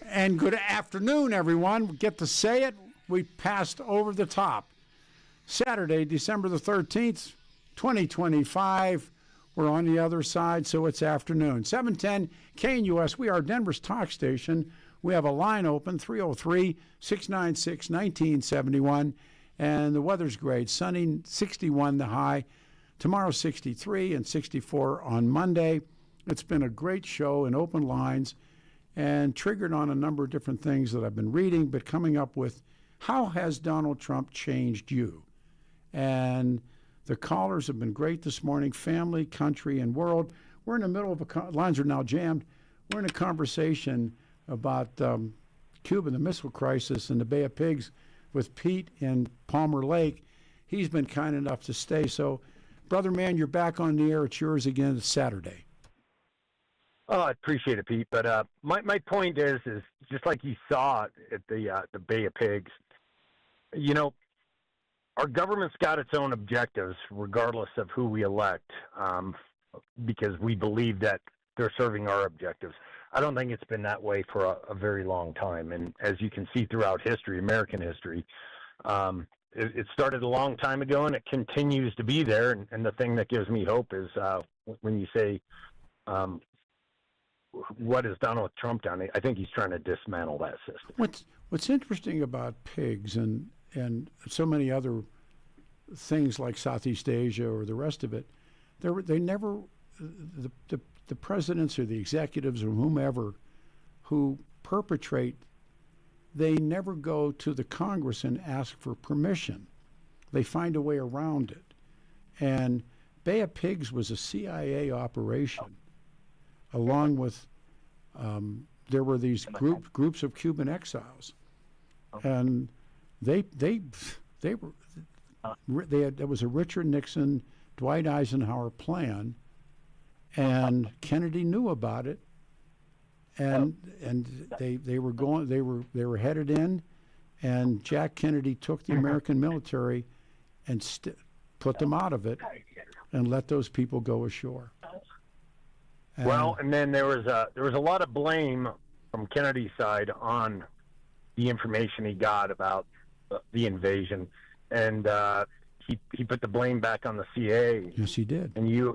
And good afternoon, everyone. We get to say it. We passed over the top. Saturday, December the 13th, 2025. We're on the other side, so it's afternoon. 710 KNUS. We are Denver's talk station. We have a line open, 303-696-1971. And the weather's great. Sunny, 61 the high. Tomorrow, 63 and 64 on Monday. It's been a great show and open lines and triggered on a number of different things that I've been reading, but coming up with how has Donald Trump changed you? And the callers have been great this morning, family, country, and world. We're in the middle of lines are now jammed. We're in a conversation about Cuba, the missile crisis, and the Bay of Pigs with Pete in Palmer Lake. He's been kind enough to stay. So, brother man, you're back on the air. It's yours again. It's Saturday. Oh, I appreciate it, Pete. But my point is just like you saw at the Bay of Pigs, you know, our government's got its own objectives regardless of who we elect, because we believe that they're serving our objectives. I don't think it's been that way for a very long time. And as you can see throughout history, American history, it started a long time ago and it continues to be there. And the thing that gives me hope is when you say, what has Donald Trump done? I think he's trying to dismantle that system. What's interesting about pigs and so many other things like Southeast Asia or the rest of it, they never the presidents or the executives or whomever who perpetrate, they never go to the Congress and ask for permission. They find a way around it. And Bay of Pigs was a CIA operation. Along with, there were these groups of Cuban exiles, and there was a Richard Nixon, Dwight Eisenhower plan, and Kennedy knew about it, and they were headed in, and Jack Kennedy took the American military and put them out of it, and let those people go ashore. Well, and then there was a lot of blame from Kennedy's side on the information he got about the invasion, and he put the blame back on the CIA. Yes, he did. And you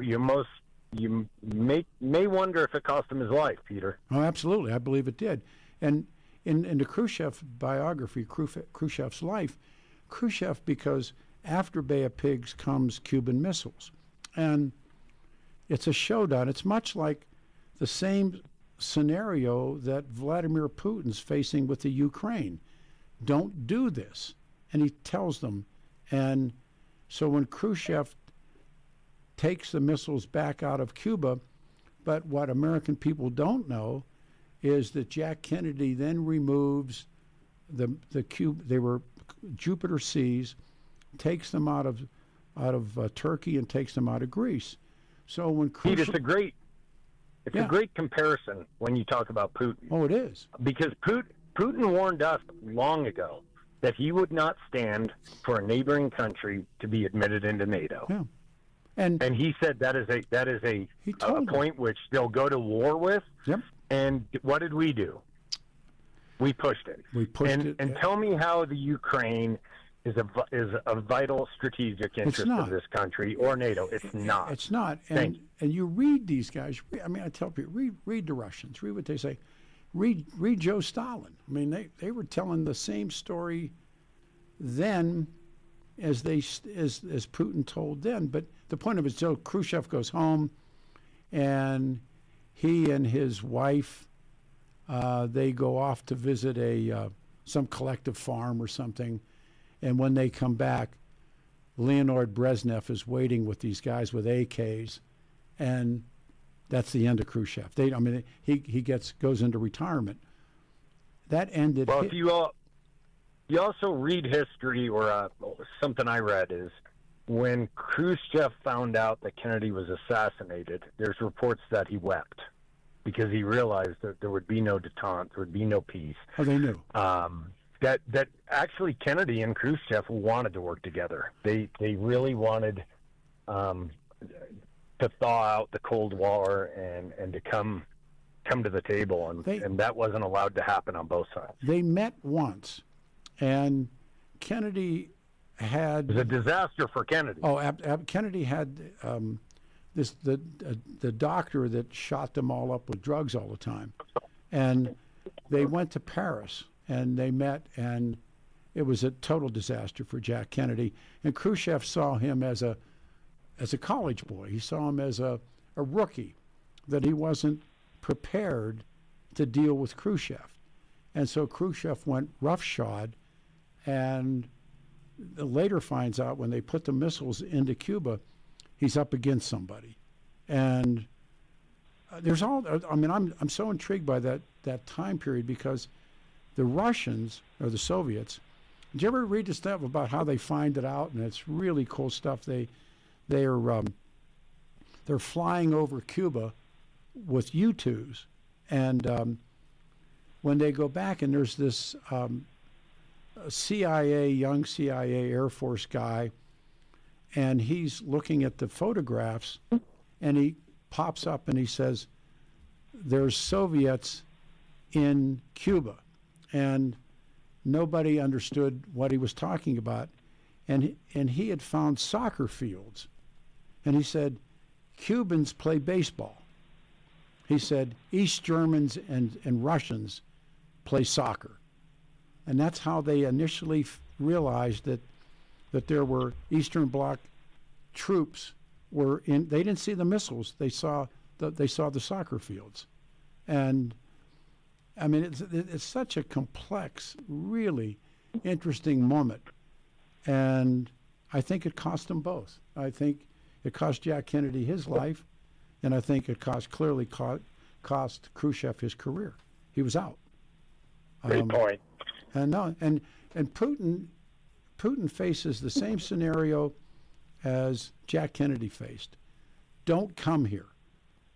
may wonder if it cost him his life, Peter. Oh, absolutely, I believe it did. And in the Khrushchev biography, Khrushchev's life, Khrushchev, because after Bay of Pigs comes Cuban missiles, and it's a showdown. It's much like the same scenario that Vladimir Putin's facing with the Ukraine. Don't do this. And he tells them. And so when Khrushchev takes the missiles back out of Cuba, but what American people don't know is that Jack Kennedy then removes the they were Jupiter Seas, takes them out of Turkey and takes them out of Greece. So when Pete, it's a great comparison when you talk about Putin. Oh, it is. Because Putin warned us long ago that he would not stand for a neighboring country to be admitted into NATO. Yeah. And he said that is a point which they'll go to war with. Yep. And what did we do? We pushed it. And tell me how the Ukraine is a vital strategic interest of this country or NATO. It's not. It's not. And you read these guys. I mean, I tell people, read the Russians. Read what they say. Read Joe Stalin. I mean, they were telling the same story then as Putin told then. But the point of it is, so Khrushchev goes home, and he and his wife, they go off to visit some collective farm or something. And when they come back, Leonid Brezhnev is waiting with these guys with AKs, and that's the end of Khrushchev. He goes into retirement. That ended. Well, if you also read history, or something I read is when Khrushchev found out that Kennedy was assassinated, there's reports that he wept because he realized that there would be no detente, there would be no peace. Oh, they knew. That actually Kennedy and Khrushchev wanted to work together. They really wanted to thaw out the Cold War and to come come to the table, and that wasn't allowed to happen on both sides. They met once, and Kennedy had... It was a disaster for Kennedy. Kennedy had the doctor that shot them all up with drugs all the time. And they went to Paris, and they met, and it was a total disaster for Jack Kennedy. And Khrushchev saw him as a college boy. He saw him as a rookie, that he wasn't prepared to deal with Khrushchev. And so Khrushchev went roughshod, and later finds out when they put the missiles into Cuba, he's up against somebody. And there's all, I mean, I'm so intrigued by that time period, because the Russians, or the Soviets, did you ever read the stuff about how they find it out? And it's really cool stuff. They're flying over Cuba with U-2s, and when they go back, and there's this young CIA Air Force guy, and he's looking at the photographs, and he pops up and he says, "There's Soviets in Cuba," and nobody understood what he was talking about, and he had found soccer fields, and he said, "Cubans play baseball." He said, "East Germans and Russians play soccer." And that's how they initially realized that there were Eastern Bloc troops were in. They didn't see the missiles; they saw the soccer fields. And I mean, it's such a complex, really interesting moment. And I think it cost them both. I think it cost Jack Kennedy his life, and I think it clearly cost Khrushchev his career. He was out. Great point. And Putin faces the same scenario as Jack Kennedy faced. Don't come here.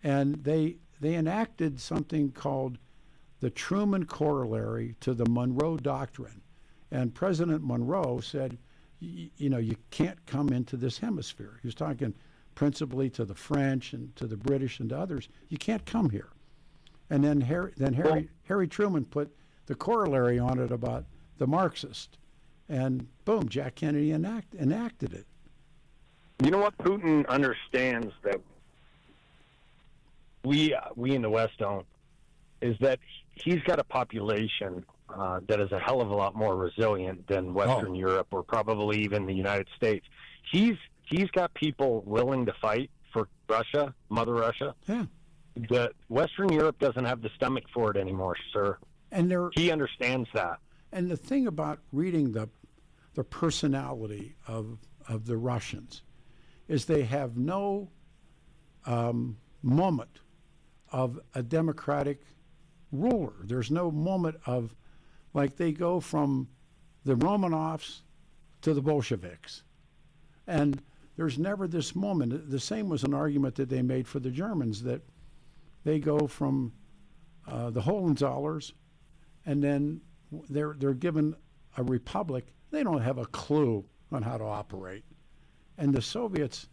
And they enacted something called the Truman Corollary to the Monroe Doctrine. And President Monroe said, you can't come into this hemisphere. He was talking principally to the French and to the British and to others. You can't come here. And then Harry Truman put the corollary on it about the Marxist. And boom, Jack Kennedy enacted it. You know what Putin understands that we in the West don't, is that he's got a population that is a hell of a lot more resilient than Western Europe, or probably even the United States. He's got people willing to fight for Russia, Mother Russia. Yeah. That Western Europe doesn't have the stomach for it anymore, sir. And he understands that. And the thing about reading the personality of the Russians is they have no moment of a democratic ruler. There's no moment of, like, they go from the Romanovs to the Bolsheviks. And there's never this moment. The same was an argument that they made for the Germans, that they go from the Hohenzollerns, and then they're given a republic. They don't have a clue on how to operate. And the Soviets,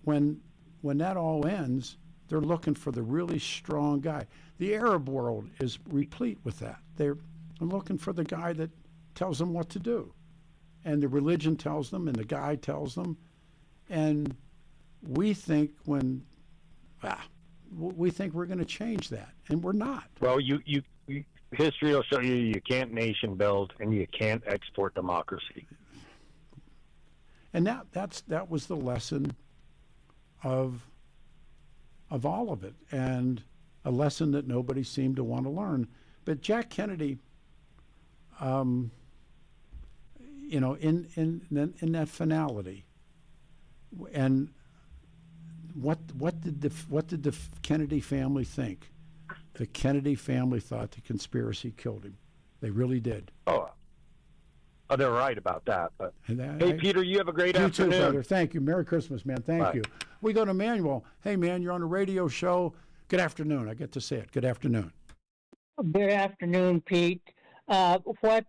when that all ends, they're looking for the really strong guy. The Arab world is replete with that. They're looking for the guy that tells them what to do. And the religion tells them, and the guy tells them. And we think we think we're going to change that, and we're not. Well, history will show you can't nation build, and you can't export democracy. And that was the lesson of all of it, and a lesson that nobody seemed to want to learn. But Jack Kennedy, in that finality, and what did the Kennedy family think? The Kennedy family thought the conspiracy killed him. They really did. Oh, they're right about that. But hey, Peter, you have a great afternoon. You too, brother. Thank you. Merry Christmas, man. Thank you. We go to Manuel. Hey, man, you're on a radio show. Good afternoon. I get to say it. Good afternoon. Good afternoon, Pete. What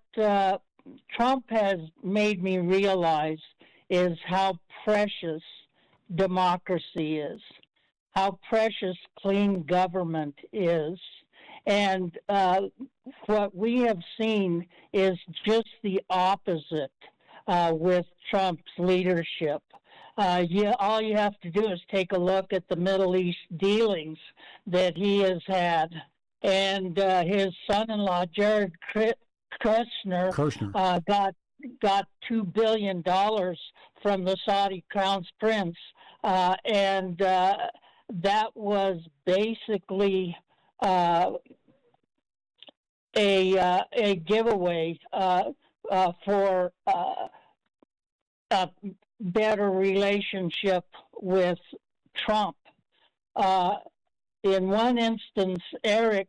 Trump has made me realize is how precious democracy is. how precious clean government is. And what we have seen is just the opposite with Trump's leadership. All you have to do is take a look at the Middle East dealings that he has had. And his son-in-law, Jared Kushner, got $2 billion from the Saudi Crown Prince. And that was basically a giveaway for a better relationship with Trump. In one instance, Eric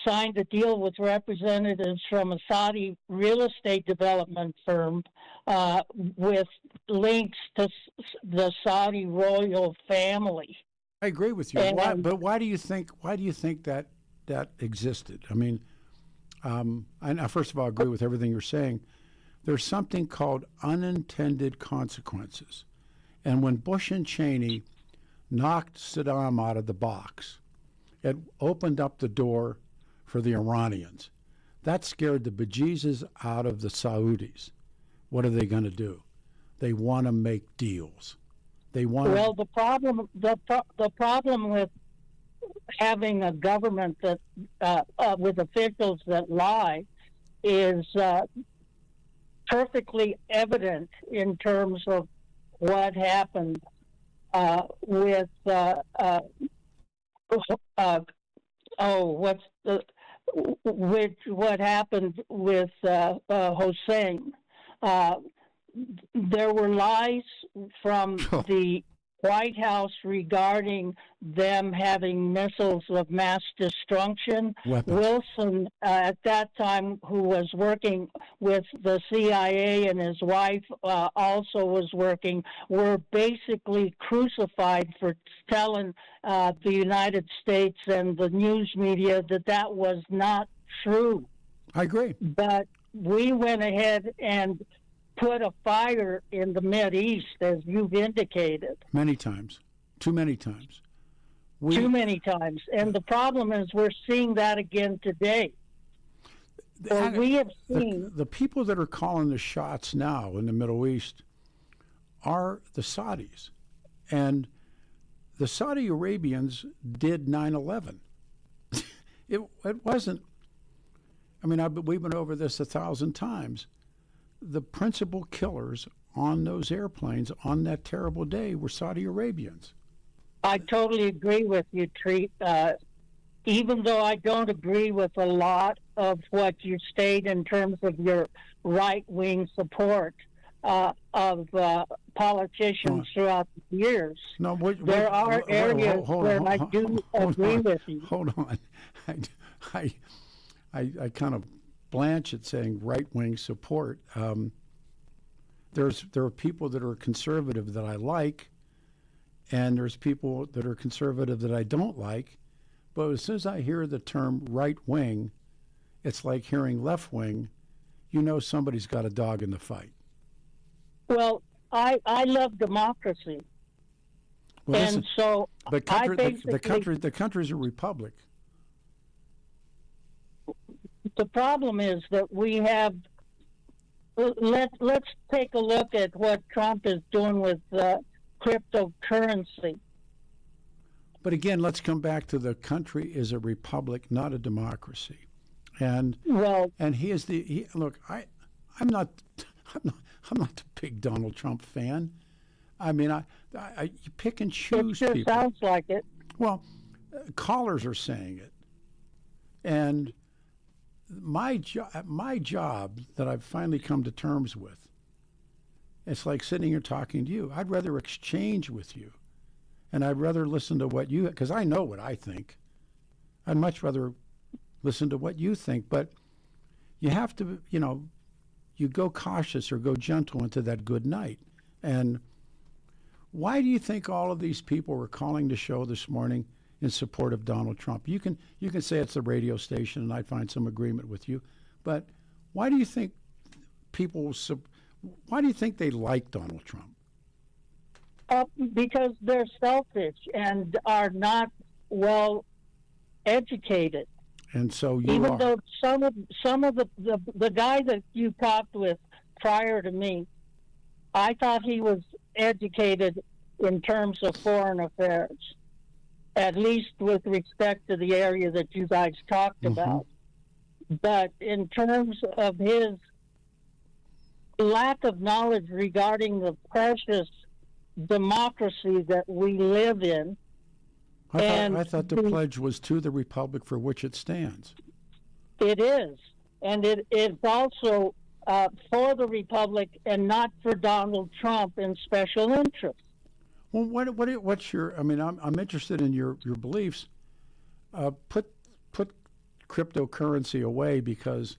signed a deal with representatives from a Saudi real estate development firm with links to the Saudi royal family. I agree with you. But why do you think that existed? I mean, I first of all agree with everything you're saying. There's something called unintended consequences. And when Bush and Cheney knocked Saddam out of the box, it opened up the door for the Iranians. That scared the bejesus out of the Saudis. What are they going to do? They want to make deals. They want. Well, the problem with having a government that with officials that lie is perfectly evident in terms of what happened with what happened with Hussein. There were lies from the White House regarding them having missiles of mass destruction. Weapons. Wilson, at that time, who was working with the CIA, and his wife also was working, were basically crucified for telling the United States and the news media that was not true. I agree. But we went ahead and put a fire in the Mideast, as you've indicated. Many times. Too many times. Too many times. And the problem is we're seeing that again today. We have seen... The people that are calling the shots now in the Middle East are the Saudis. And the Saudi Arabians did 9/11. It wasn't... I mean, we've been over this 1,000 times. The principal killers on those airplanes on that terrible day were Saudi Arabians. I totally agree with you, Treat. Even though I don't agree with a lot of what you state in terms of your right-wing support of politicians throughout the years, there are areas where I do agree with you. Hold on. I kind of blanch at saying right-wing support. There are people that are conservative that I like, and there's people that are conservative that I don't like. But as soon as I hear the term right-wing, it's like hearing left-wing. You know somebody's got a dog in the fight. Well, I love democracy, well, and so the country's a republic. The problem is that we have. Let's take a look at what Trump is doing with cryptocurrency. But again, let's come back to the country is a republic, not a democracy. And he is look. I'm not the big Donald Trump fan. I mean, you pick and choose. It sure people. Sounds like it. Well, callers are saying it, and my job that I've finally come to terms with. It's like sitting here talking to you. I'd rather exchange with you, and I'd rather listen to what you, because I know what I think. I'd much rather listen to what you think, but you have to, you go cautious or go gentle into that good night. And why do you think all of these people were calling the show this morning in support of Donald Trump? You can say it's the radio station, and I'd find some agreement with you, but why do you think why do you think they like Donald Trump? Because they're selfish and are not well educated. And so you Even are. though some of the guy that you talked with prior to me, I thought he was educated in terms of foreign affairs, at least with respect to the area that you guys talked about. But in terms of his lack of knowledge regarding the precious democracy that we live in, I thought the pledge was to the republic for which it stands. it is, and it's also for the republic and not for Donald Trump and special interests. Well, what's your? I mean, I'm interested in your beliefs. Put cryptocurrency away, because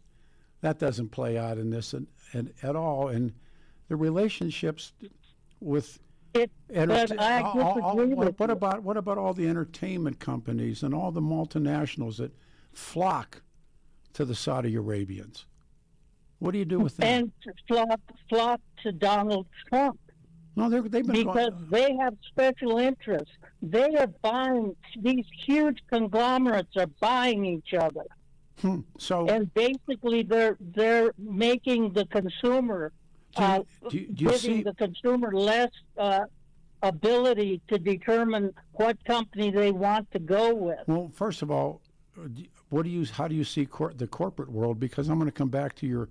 that doesn't play out in this and at all. And the relationships with But I disagree with what you. about all the entertainment companies and all the multinationals that flock to the Saudi Arabians? What do you do with that? And flock to Donald Trump No, they've been because they have special interests. They are buying, these huge conglomerates are buying each other. So And basically they're making the consumer, do you giving see? the consumer less ability to determine what company they want to go with. Well, first of all, how do you see the corporate world? Because I'm going to come back to your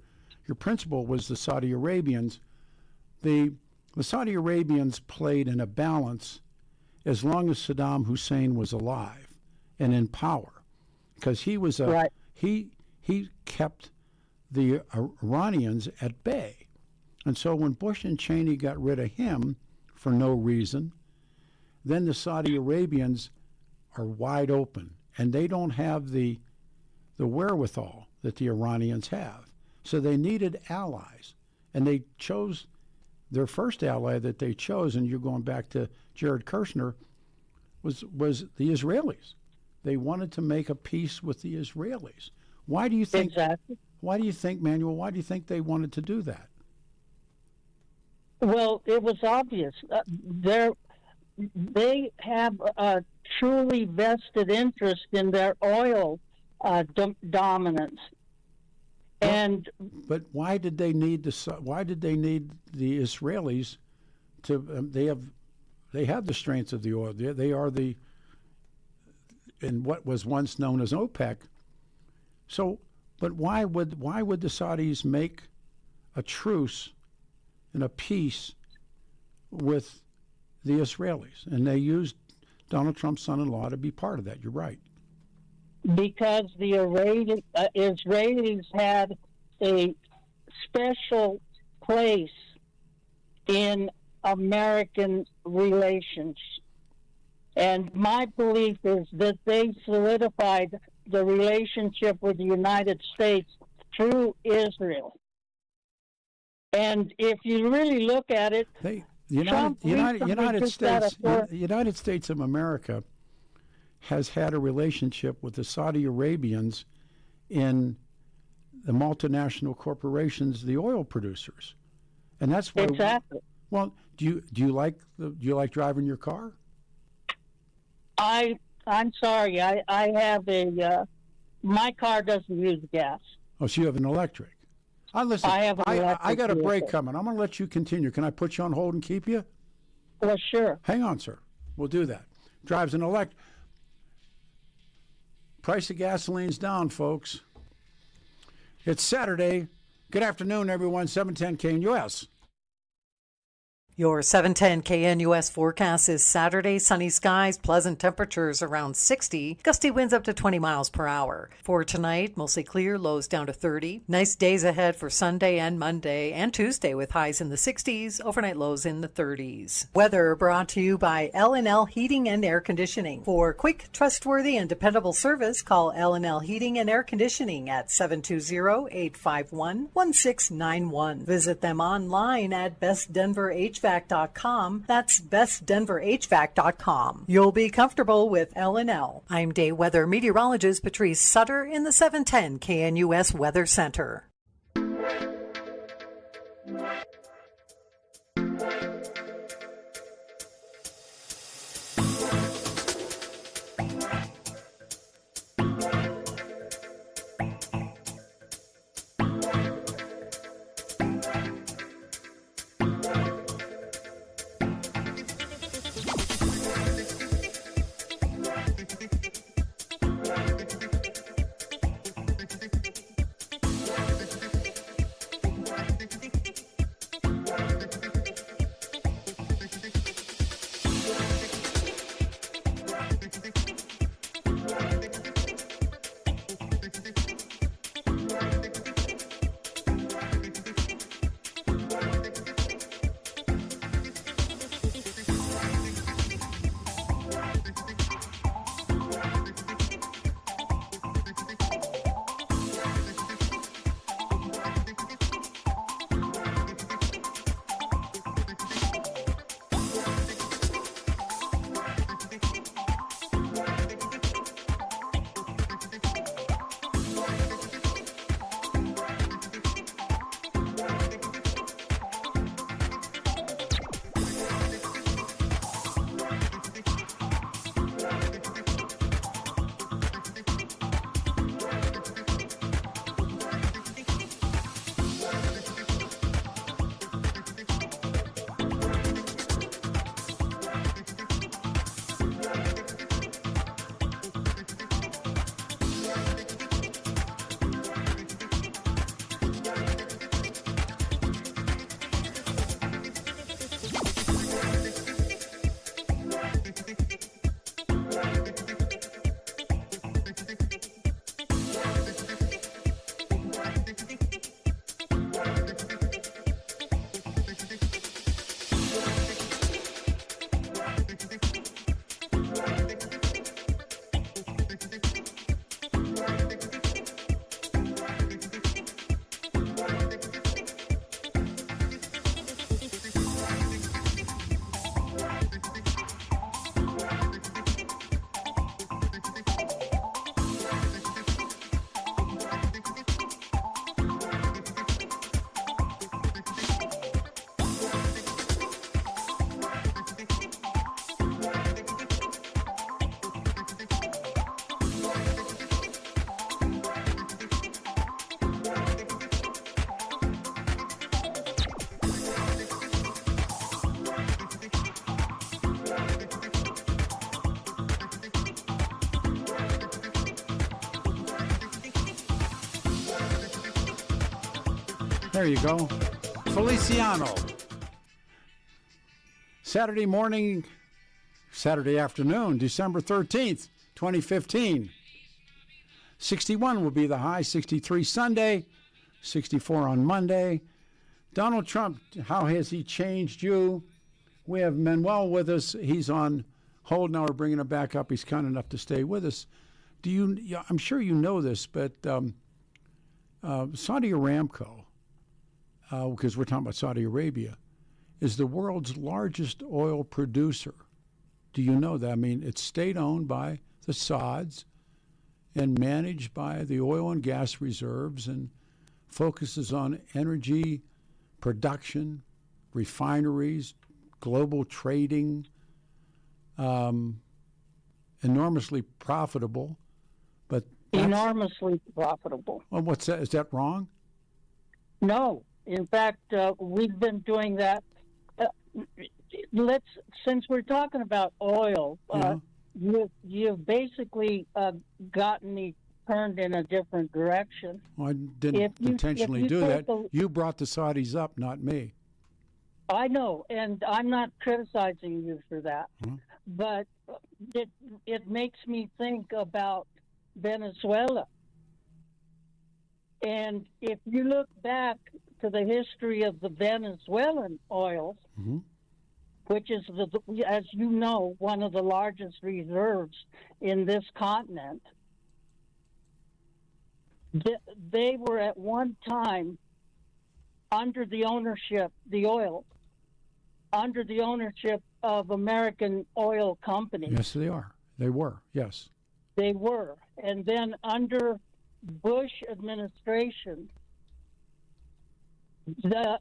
principle was the Saudi Arabians. The Saudi Arabians played in a balance as long as Saddam Hussein was alive and in power, because he was Right. he kept the Iranians at bay. And so when Bush and Cheney got rid of him for no reason, then the Saudi Arabians are wide open, and they don't have the wherewithal that the Iranians have. So they needed allies, and they chose their first ally that they chose, and you're going back to Jared Kushner, was the Israelis. They wanted to make a peace with the Israelis. Why do you think? Exactly. Why do you think, Manuel? Why do you think they wanted to do that? Well, it was obvious. They have a truly vested interest in their oil dominance. And But why did they need the Israelis to? They have the strengths of the oil. They are in what was once known as OPEC. So, but why would the Saudis make a truce and a peace with the Israelis? And they used Donald Trump's son-in-law to be part of that. You're right. because the Israelis had a special place in American relations. And my belief is that they solidified the relationship with the United States through Israel. And if you really look at it, The United States of America has had a relationship with the Saudi Arabians in the multinational corporations, the oil producers, and that's why. exactly. Well, do you like driving your car? I'm sorry. I have my car doesn't use gas. Oh, so you have an electric. Listen, I have an electric I got a break vehicle. coming. I'm going to let you continue. Can I put you on hold and keep you? Well, sure. Hang on, sir. We'll do that. Drives an electric. Price of gasoline's down, folks. It's Saturday. Good afternoon, everyone. 710 KNUS. Your 710 KNUS forecast is Saturday, sunny skies, pleasant temperatures around 60, gusty winds up to 20 miles per hour. For tonight, mostly clear, lows down to 30. Nice days ahead for Sunday and Monday and Tuesday with highs in the 60s, overnight lows in the 30s. Weather brought to you by L&L Heating and Air Conditioning. For quick, trustworthy, and dependable service, call L&L Heating and Air Conditioning at 720-851-1691. Visit them online at bestdenverhvac.com. That's bestdenverhvac.com. You'll be comfortable with L&L. I'm day weather meteorologist Patrice Sutter in the 710 KNUS Weather Center. There you go. Feliciano. Saturday morning, Saturday afternoon, December 13th, 2015. 61 will be the high, 63 Sunday, 64 on Monday. Donald Trump, how has he changed you? We have Manuel with us. He's on hold now. We're bringing him back up. He's kind enough to stay with us. I'm sure you know this, but Saudi Aramco, because we're talking about Saudi Arabia, is the world's largest oil producer. Do you know that? I mean, it's state-owned by the Sauds and managed by the oil and gas reserves and focuses on energy production, refineries, global trading, enormously profitable. But enormously profitable. Well, what's that? Is that wrong? No. In fact, we've been doing that. Since we're talking about oil, you've basically gotten me turned in a different direction. Well, I didn't intentionally do that. You brought the Saudis up, not me. I know, and I'm not criticizing you for that. But it makes me think about Venezuela. And if you look back to the history of the Venezuelan oil, which is, as you know, one of the largest reserves in this continent, they were at one time under the ownership of American oil companies. Yes, they are. They were, yes. They were. And then under Bush administration, the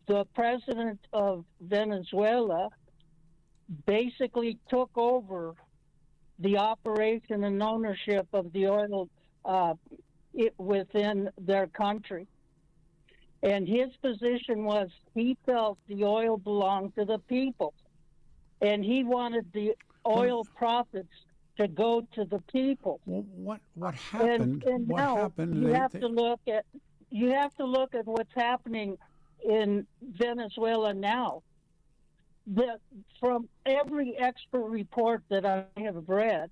the president of Venezuela basically took over the operation and ownership of the oil within their country. And his position was he felt the oil belonged to the people. And he wanted the oil profits to go to the people. Well, what happened? And what now happened? You have to look at what's happening in Venezuela now. From every expert report that I have read,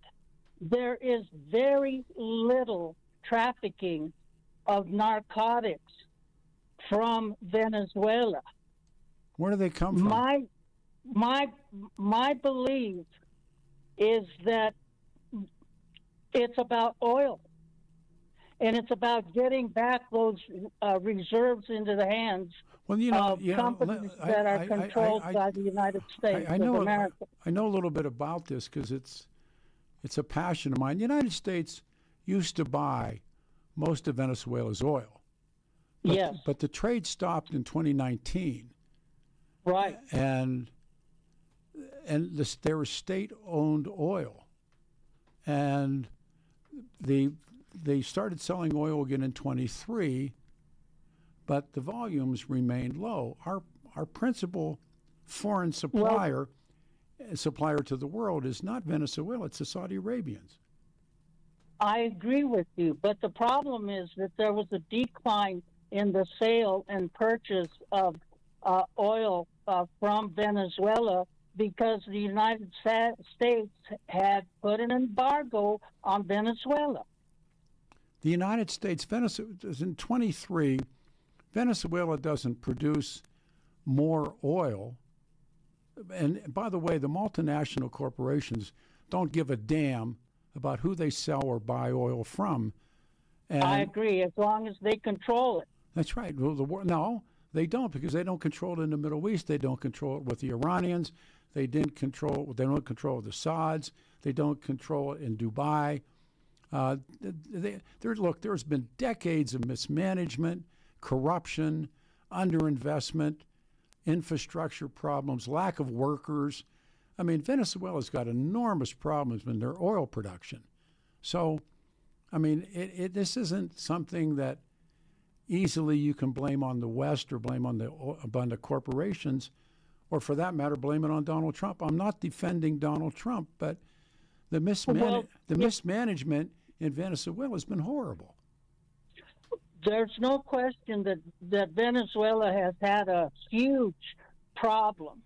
there is very little trafficking of narcotics from Venezuela. Where do they come from? My belief is that it's about oil, and it's about getting back those reserves into the hands of companies that are controlled by the United States of America. I know a little bit about this because it's a passion of mine. The United States used to buy most of Venezuela's oil. Yes. But the trade stopped in 2019. Right. And there was state-owned oil. And they started selling oil again in 23, but the volumes remained low. Our principal foreign supplier to the world is not Venezuela, it's the Saudi Arabians. I agree with you, but the problem is that there was a decline in the sale and purchase of oil from Venezuela because the United States had put an embargo on Venezuela. The United States, in 23, Venezuela doesn't produce more oil. And by the way, the multinational corporations don't give a damn about who they sell or buy oil from. And I agree, as long as they control it. That's right. Well, no, they don't, because they don't control it in the Middle East. They don't control it with the Iranians. They don't control the Sauds. They don't control it in Dubai. There's been decades of mismanagement, corruption, underinvestment, infrastructure problems, lack of workers. I mean, Venezuela's got enormous problems in their oil production. So, I mean, this isn't something that easily you can blame on the West or blame on the corporations, or for that matter, blame it on Donald Trump. I'm not defending Donald Trump, but the mismanagement in Venezuela has been horrible. there's no question that Venezuela has had a huge problem,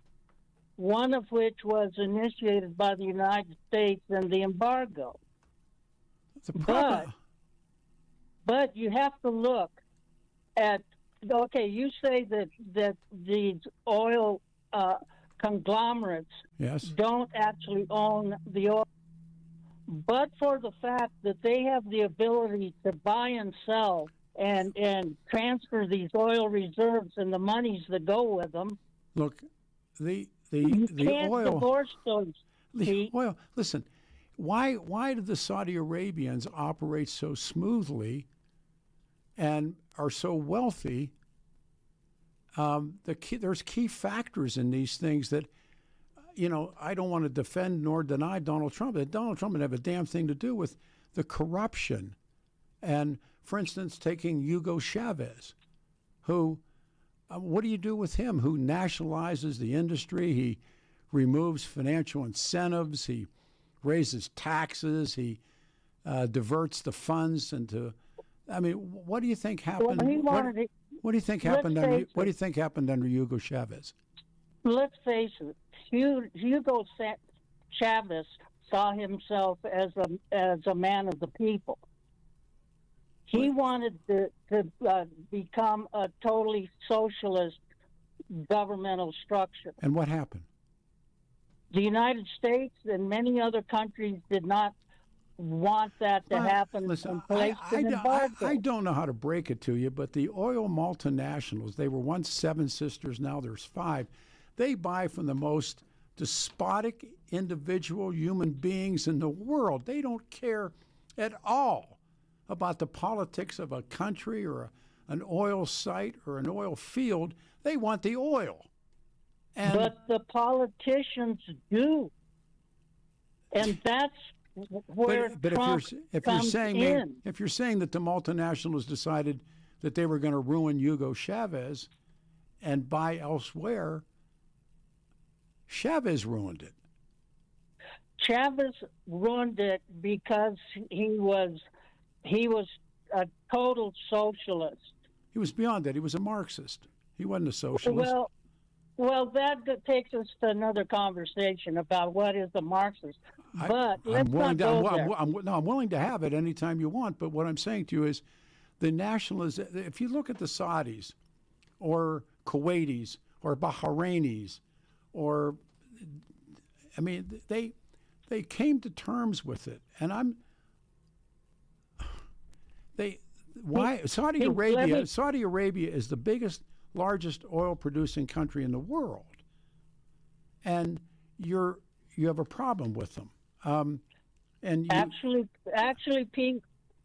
one of which was initiated by the United States and the embargo. The problem. But you have to look at, okay, you say that these oil conglomerates Yes. don't actually own the oil, but for the fact that they have the ability to buy and sell and transfer these oil reserves and the monies that go with them. Look, the You can't oil. divorce those. The oil. Listen, why do the Saudi Arabians operate so smoothly and are so wealthy? There's key factors in these things that, I don't want to defend nor deny Donald Trump. Donald Trump didn't have a damn thing to do with the corruption. And, for instance, taking Hugo Chavez, who, what do you do with him? Who nationalizes the industry? He removes financial incentives. He raises taxes. He diverts the funds into. I mean, what do you think happened? What do you think happened under? What do you think happened under Hugo Chavez? Let's face it. Hugo Chavez saw himself as a man of the people. He wanted to become a totally socialist governmental structure. And what happened? The United States and many other countries did not want that to happen. Listen, I don't know how to break it to you, but the oil multinationals, they were once 7 sisters, now there's 5. They buy from the most despotic individual human beings in the world. They don't care at all about the politics of a country or an oil site or an oil field. They want the oil. But the politicians do. And that's where Trump comes in. If you're saying that the multinationals decided that they were going to ruin Hugo Chavez and buy elsewhere, Chavez ruined it. Chavez ruined it because he was a total socialist. He was beyond that. He was a Marxist. He wasn't a socialist. Well, that takes us to another conversation about what is a Marxist. But let's not go there. I'm willing to have it anytime you want. But what I'm saying to you is, the nationalists. If you look at the Saudis, or Kuwaitis, or Bahrainis, or they came to terms with it, and Saudi Arabia is the biggest, largest oil producing country in the world, and you have a problem with them. Actually, Pete,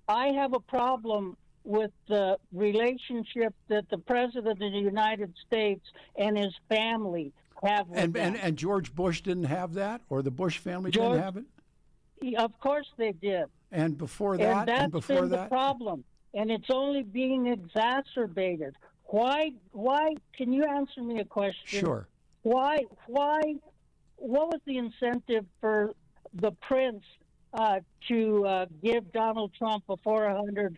I have a problem with the relationship that the President of the United States and his family have with them. And George Bush didn't have that, or the Bush family didn't have it? Of course they did. And before that, the problem, and it's only being exacerbated. Why? Can you answer me a question? Sure. Why? What was the incentive for the prince to give Donald Trump a $400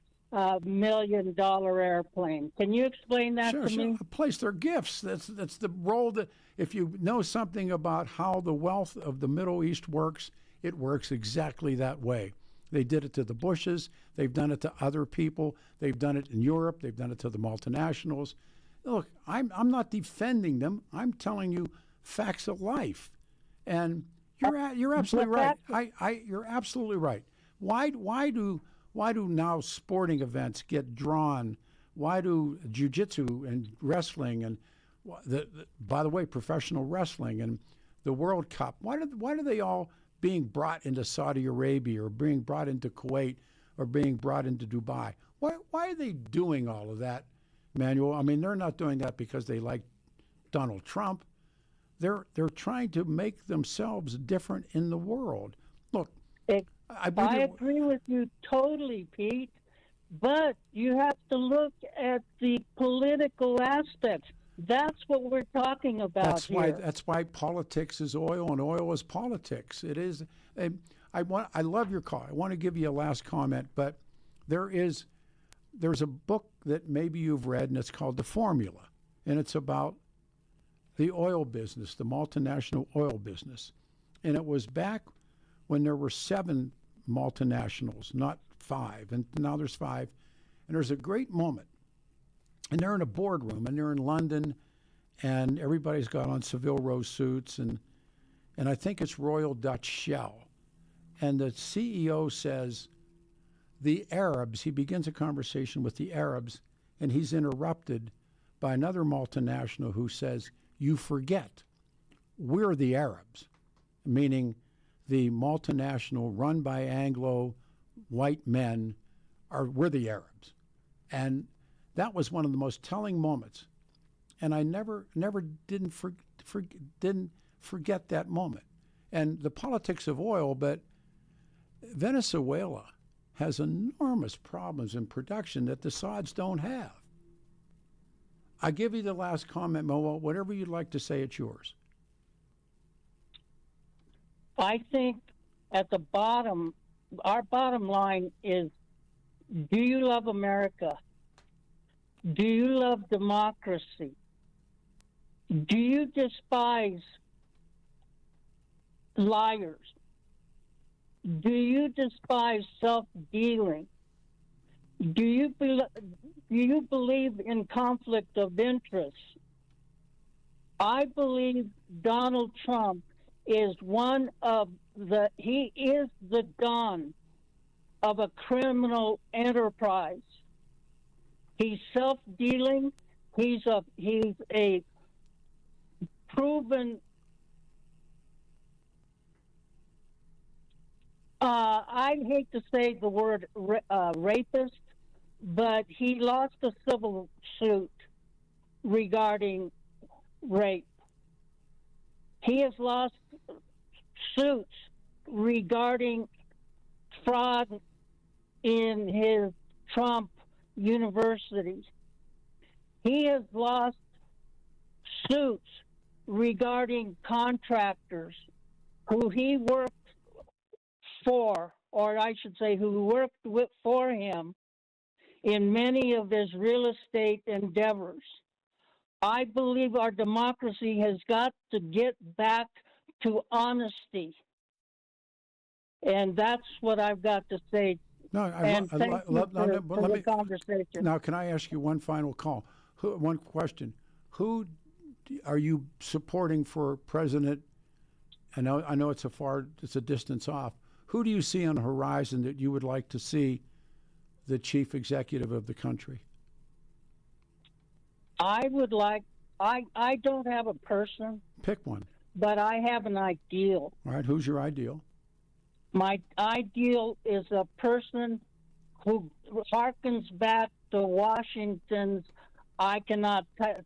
million airplane? Can you explain that to me? Place their gifts. That's the role that, if you know something about how the wealth of the Middle East works, it works exactly that way. They did it to the Bushes. They've done it to other people. They've done it in Europe. They've done it to the multinationals. Look, I'm not defending them. I'm telling you facts of life. And you're absolutely right. You're absolutely right. Why do now sporting events get drawn? Why do jiu-jitsu and wrestling and by the way, professional wrestling and the World Cup? Why do they all being brought into Saudi Arabia or being brought into Kuwait or being brought into Dubai? Why are they doing all of that, Manuel? I mean, they're not doing that because they like Donald Trump. They're trying to make themselves different in the world. Look, I agree with you totally, Pete, but you have to look at the political aspects. That's what we're talking about here. That's why politics is oil and oil is politics. It is. I love your call. I want to give you a last comment, but there is there's a book that maybe you've read, and it's called The Formula, and it's about the oil business, the multinational oil business. And it was back when there were 7 multinationals, not 5, and now there's 5. And there's a great moment, and they're in a boardroom, and they're in London, and everybody's got on Savile Row suits, and I think it's Royal Dutch Shell. And the CEO says, the Arabs, he begins a conversation with the Arabs, and he's interrupted by another multinational who says, you forget, we're the Arabs, meaning the multinational run by Anglo white men we're the Arabs. And that was one of the most telling moments. And I didn't forget that moment. And the politics of oil, but Venezuela has enormous problems in production that the Saudis don't have. I give you the last comment, Mo. Whatever you'd like to say, it's yours. I think at the bottom, our bottom line is, do you love America? Do you love democracy? Do you despise liars? Do you despise self-dealing? Do you believe in conflict of interest? I believe Donald Trump is he is the dawn of a criminal enterprise. He's self-dealing. He's a proven. I hate to say the word rapist, but he lost a civil suit regarding rape. He has lost suits regarding fraud in his Trump universities. He has lost suits regarding contractors who he worked for, or I should say who worked for him in many of his real estate endeavors. I believe our democracy has got to get back to honesty. And that's what I've got to say. No, and thank you for the conversation. Now, can I ask you one final one question? Who are you supporting for president? I know it's a distance off. Who do you see on the horizon that you would like to see the chief executive of the country? I don't have a person. Pick one. But I have an ideal. All right, who's your ideal? My ideal is a person who harkens back to Washington's I cannot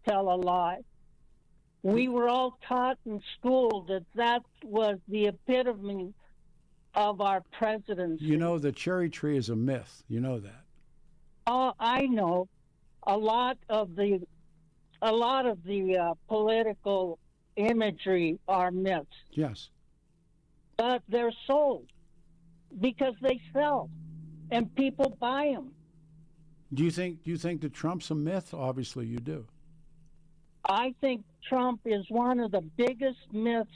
tell a lie. We were all taught in school that was the epitome of our presidency. You know, the cherry tree is a myth. You know that. Oh, I know. A lot of the political imagery are myths. Yes. But they're sold because they sell, and people buy them. Do you think that Trump's a myth? Obviously, you do. I think Trump is one of the biggest myths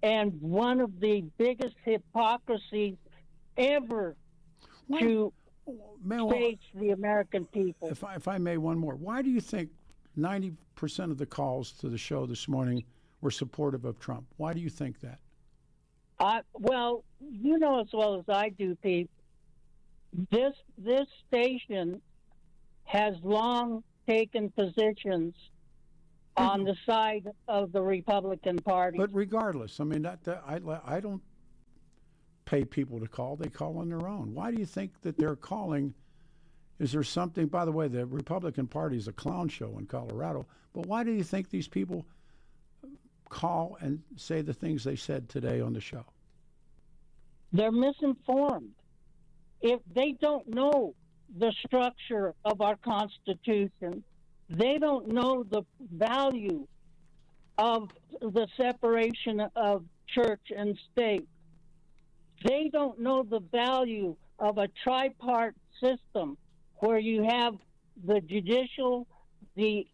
and one of the biggest hypocrisies ever to face the American people. If I may, one more. Why do you think 90% of the calls to the show this morning were supportive of Trump? Why do you think that? Well, you know as well as I do, Pete, this station has long taken positions on the side of the Republican Party. But regardless, I mean, I don't pay people to call. They call on their own. Why do you think that they're calling? Is there something, by the way, the Republican Party is a clown show in Colorado, but why do you think these people call and say the things they said today on the show? They're misinformed. If they don't know the structure of our Constitution, they don't know the value of the separation of church and state. They don't know the value of a tripartite system where you have the judicial, the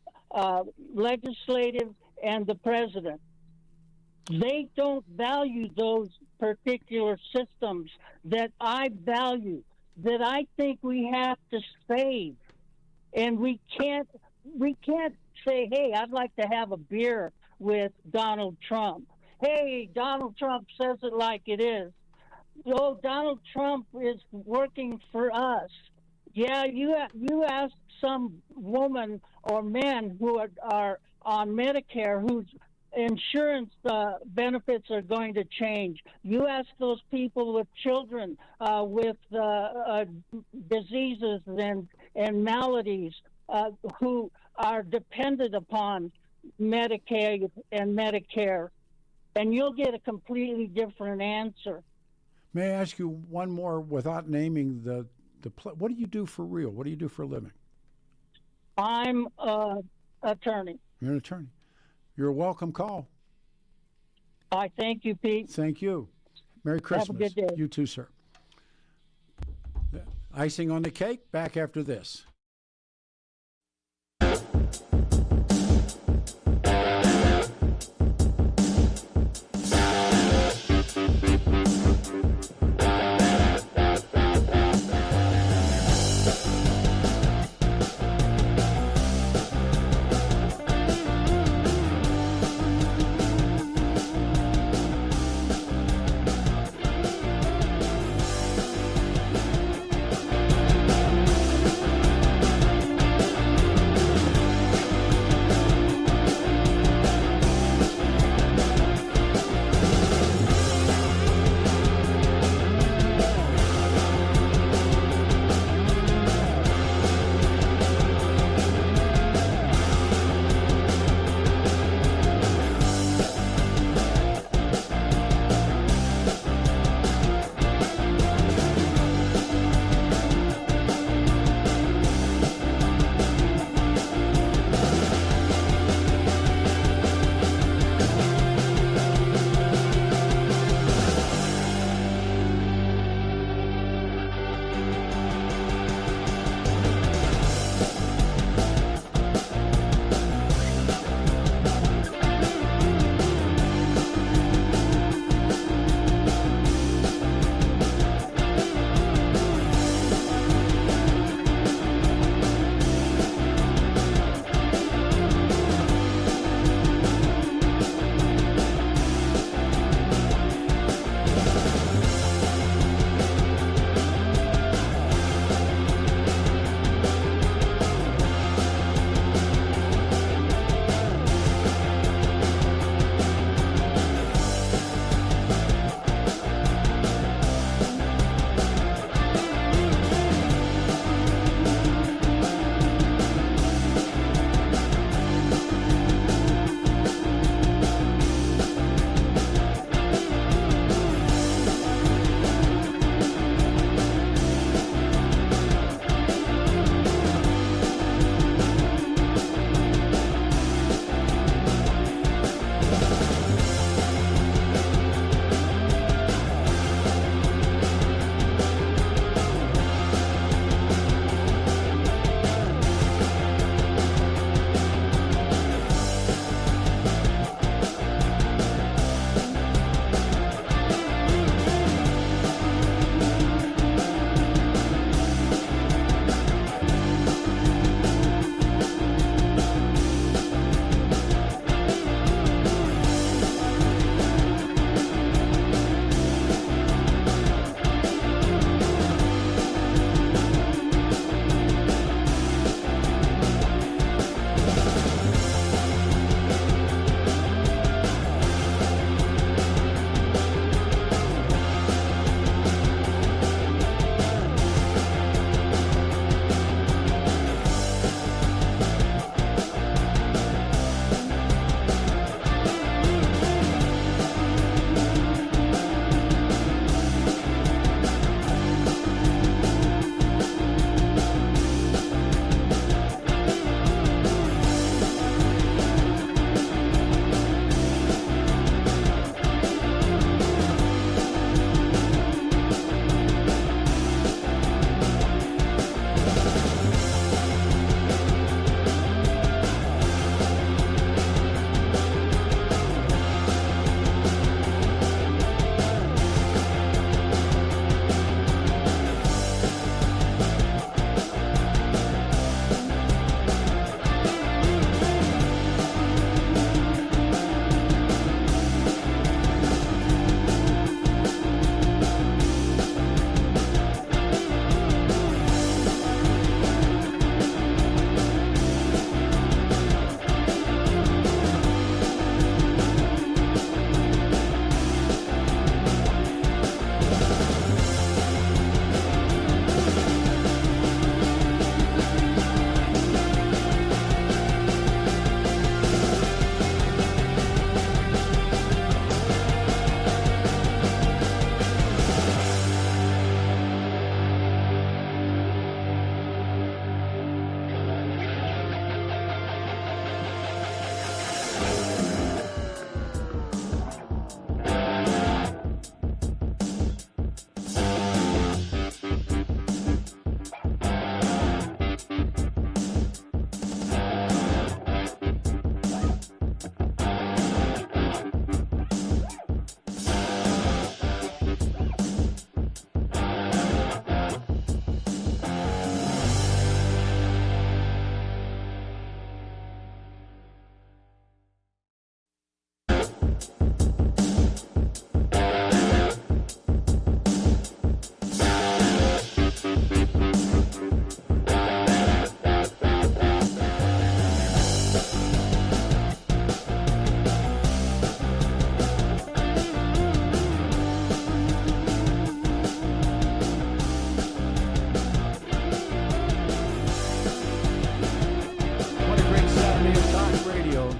legislative, and the president. They don't value those particular systems that I value, that I think we have to save. And we can't say, hey, I'd like to have a beer with Donald Trump. Hey, Donald Trump says it like it is. Oh, Donald Trump is working for us. Yeah, you ask some woman or men who are on Medicare whose insurance benefits are going to change. You ask those people with children with diseases and maladies who are dependent upon Medicaid and Medicare, and you'll get a completely different answer. May I ask you one more without naming the what do you do for real? What do you do for a living? I'm an attorney. You're an attorney. You're a welcome call. I thank you, Pete. Thank you. Merry Christmas. Have a good day. You too, sir. Icing on the cake, back after this.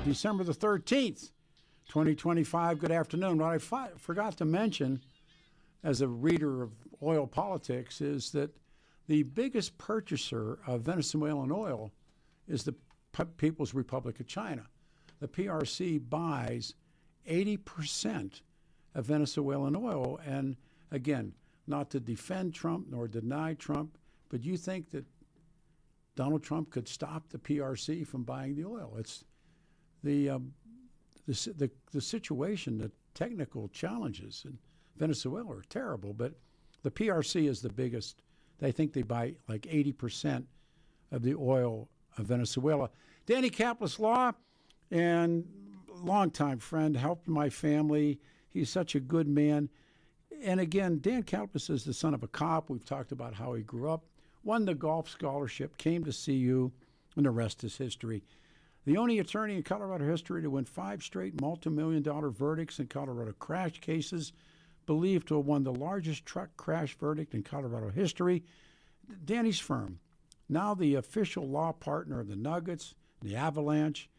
December the 13th, 2025. Good afternoon. What I forgot to mention as a reader of oil politics is that the biggest purchaser of Venezuelan oil is the People's Republic of China. The PRC buys 80% of Venezuelan oil. And again, not to defend Trump nor deny Trump, but you think that Donald Trump could stop the PRC from buying the oil? It's the situation, the technical challenges in Venezuela are terrible, but the PRC is the biggest. They think they buy like 80% of the oil of Venezuela. Danny Kaplis Law, and longtime friend, helped my family. He's such a good man. And again, Dan Kaplis is the son of a cop. We've talked about how he grew up, won the golf scholarship, came to CU, and the rest is history. The only attorney in Colorado history to win 5 straight multi-million-dollar verdicts in Colorado crash cases, believed to have won the largest truck crash verdict in Colorado history. Danny's firm, now the official law partner of the Nuggets, the Avalanche.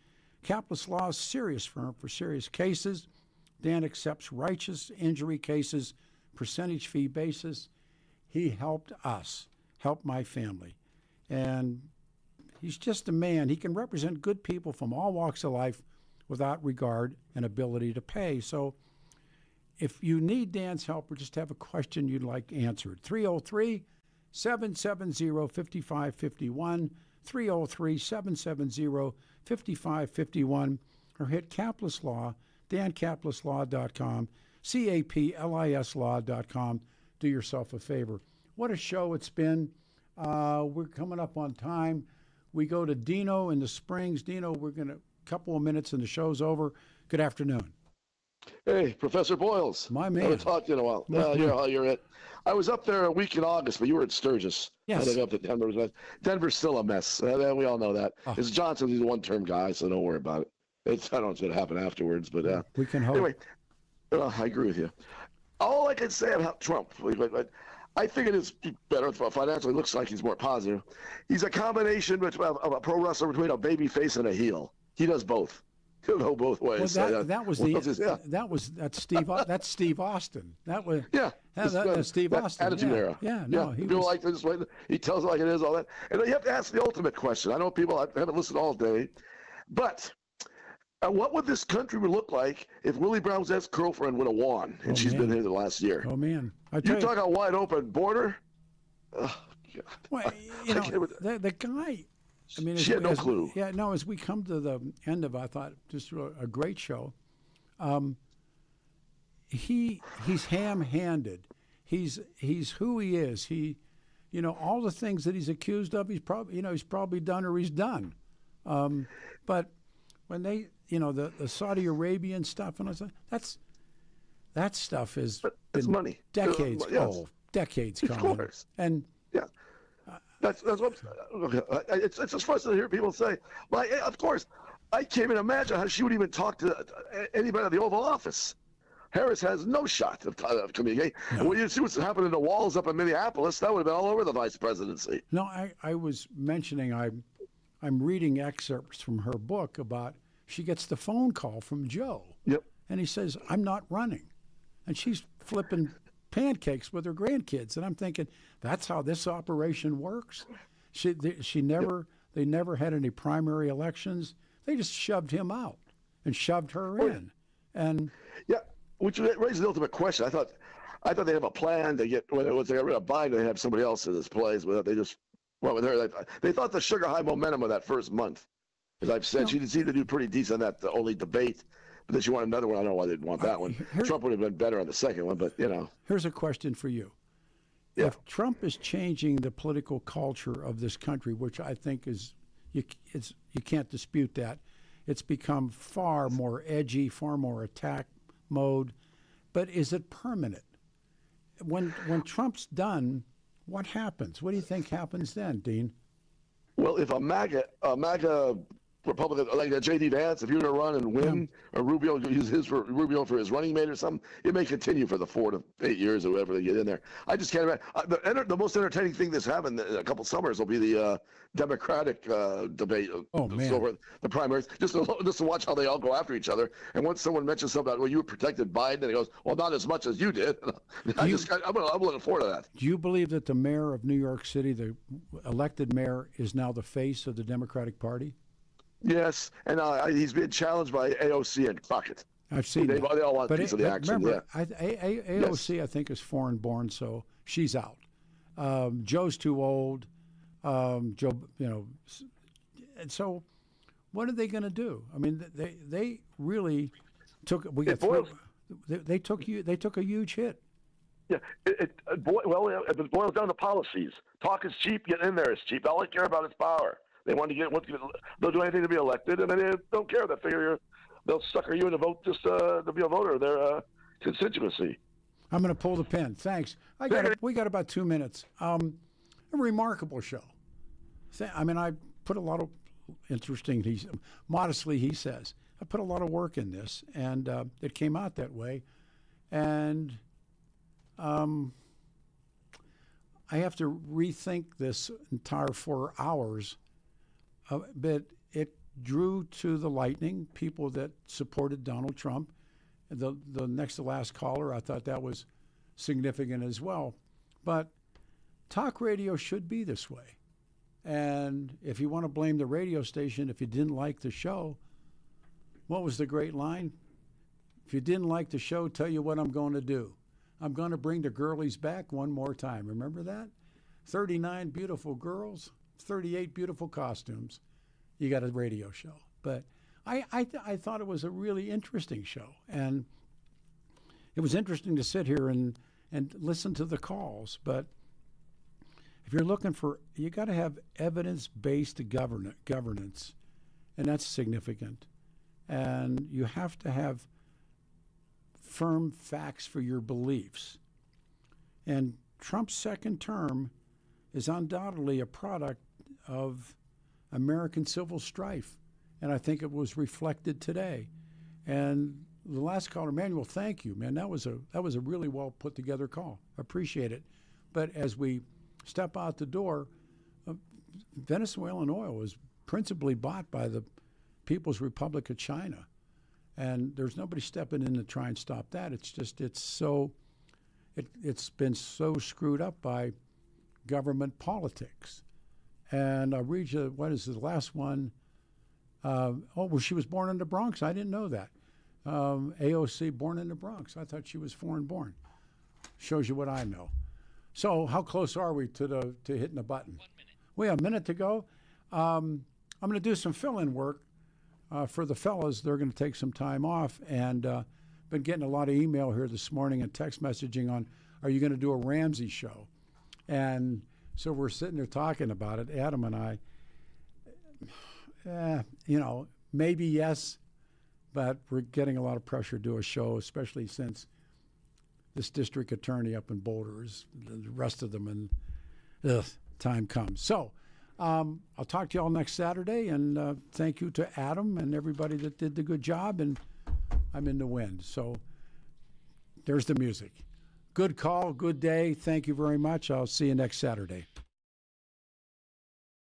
Kaplis Law's serious firm for serious cases. Dan accepts righteous injury cases, percentage fee basis. He helped us, helped my family. And he's just a man. He can represent good people from all walks of life without regard and ability to pay. So if you need Dan's help or just have a question you'd like answered, 303-770-5551, 303-770-5551, or hit Kaplis Law, dankaplislaw.com, CAPLISlaw.com. Do yourself a favor. What a show it's been. We're coming up on time. We go to Dino in the Springs. Dino, we're going to, couple of minutes and the show's over. Good afternoon. Hey, Professor Boyles. My man. I haven't talked to you in a while. You're it. I was up there a week in August, but you were at Sturgis. Yes. I think up to Denver. Denver's still a mess. We all know that. Oh. It's Johnson. He's a one-term guy, so don't worry about it. I don't know what's going to happen afterwards, but we can hope. Anyway, I agree with you. All I can say about Trump, I think it is better financially. Looks like he's more positive. He's a combination of a pro wrestler between a baby face and a heel. He does both. He'll go both ways. Well, that's Steve. That's Steve Austin. That's Steve Austin. Attitude era. Yeah. No, he people was... like this way. He tells it like it is. All that, and you have to ask the ultimate question. I know people haven't listened all day, but what would this country look like if Willie Brown's ex-girlfriend would have won, and she's been here the last year? Oh man, you talk a wide open border. Oh, God. Well, the guy. I mean, she had no clue. Yeah, no. As we come to the end of, I thought just a great show. He's ham-handed. He's who he is. All the things that he's accused of, he's probably done or he's done. But when they, the Saudi Arabian stuff and all that stuff is money. Decades Yes. old, decades of coming. Course. And yeah. That's what it's just frustrating to hear people say. Well, of course, I can't even imagine how she would even talk to anybody at the Oval Office. Harris has no shot of communicating. No. When you see what's happening in the walls up in Minneapolis, that would have been all over the vice presidency. No, I was mentioning I'm reading excerpts from her book about she gets the phone call from Joe. Yep. And he says, I'm not running. And she's flipping pancakes with her grandkids, and I'm thinking that's how this operation works. They never had any primary elections. They just shoved him out and shoved her in, and which raises the ultimate question. I thought they have a plan to get once they got rid of Biden, they have somebody else in this place. But they just went with her. They thought the sugar high momentum of that first month, as I've said, she seemed to do pretty decent on that only debate. But then she wanted another one. I don't know why they didn't want that one. Trump would have been better on the second one, but Here's a question for you. Yeah. If Trump is changing the political culture of this country, which I think is, you can't dispute that, it's become far more edgy, far more attack mode. But is it permanent? When Trump's done, what happens? What do you think happens then, Dean? Well, if a MAGA Republican, like J.D. Vance, if you're going to run and win, or Rubio use Rubio for his running mate or something, it may continue for the 4 to 8 years or whatever they get in there. I just can't imagine. The most entertaining thing that's happened in a couple summers will be the Democratic debate. Oh, man. Over the primaries, just to watch how they all go after each other. And once someone mentions something about, well, you protected Biden, and he goes, well, not as much as you did. I'm looking forward to that. Do you believe that the mayor of New York City, the elected mayor, is now the face of the Democratic Party? Yes, and he's being challenged by AOC and Crockett. I've seen they that. all want a piece of the action. Remember, Yeah. AOC, I think, is foreign-born, so she's out. Joe's too old. Joe, and so what are they going to do? I mean, they really took. They took a huge hit. Yeah, it boils down to policies. Talk is cheap. Getting in there is cheap. All they care about is power. They want to they'll do anything to be elected, and they don't care. They figure they'll sucker you into vote just to be a voter of their constituency. I'm going to pull the pin. Thanks. We got about 2 minutes. A remarkable show. I mean, I put a lot of modestly, he says, I put a lot of work in this, and it came out that way. And I have to rethink this entire 4 hours. But it drew to the lightning people that supported Donald Trump. The next to last caller, I thought that was significant as well. But talk radio should be this way. And if you want to blame the radio station, if you didn't like the show, what was the great line? If you didn't like the show, tell you what I'm going to do. I'm going to bring the girlies back one more time. Remember that? 39 beautiful girls. 38 beautiful costumes. You got a radio show. But I thought it was a really interesting show. And it was interesting to sit here and listen to the calls. But if you're looking for, you got to have evidence-based governance. And that's significant. And you have to have firm facts for your beliefs. And Trump's second term is undoubtedly a product of American civil strife, and I think it was reflected today. And the last caller, Manuel, thank you, man. That was a really well put together call. Appreciate it. But as we step out the door, Venezuelan oil is principally bought by the People's Republic of China, and there's nobody stepping in to try and stop that. It's been so screwed up by government politics. And I'll read you, what is the last one? She was born in the Bronx. I didn't know that. AOC, born in the Bronx. I thought she was foreign-born. Shows you what I know. So how close are we to hitting the button? 1 minute. We have a minute to go. I'm going to do some fill-in work for the fellas. They're going to take some time off. And been getting a lot of email here this morning and text messaging on, are you going to do a Ramsey show? And so we're sitting there talking about it, Adam and I. Maybe yes, but we're getting a lot of pressure to do a show, especially since this district attorney up in Boulder is the rest of them, and time comes. So I'll talk to you all next Saturday, and thank you to Adam and everybody that did the good job, and I'm in the wind. So there's the music. Good call, good day. Thank you very much. I'll see you next Saturday.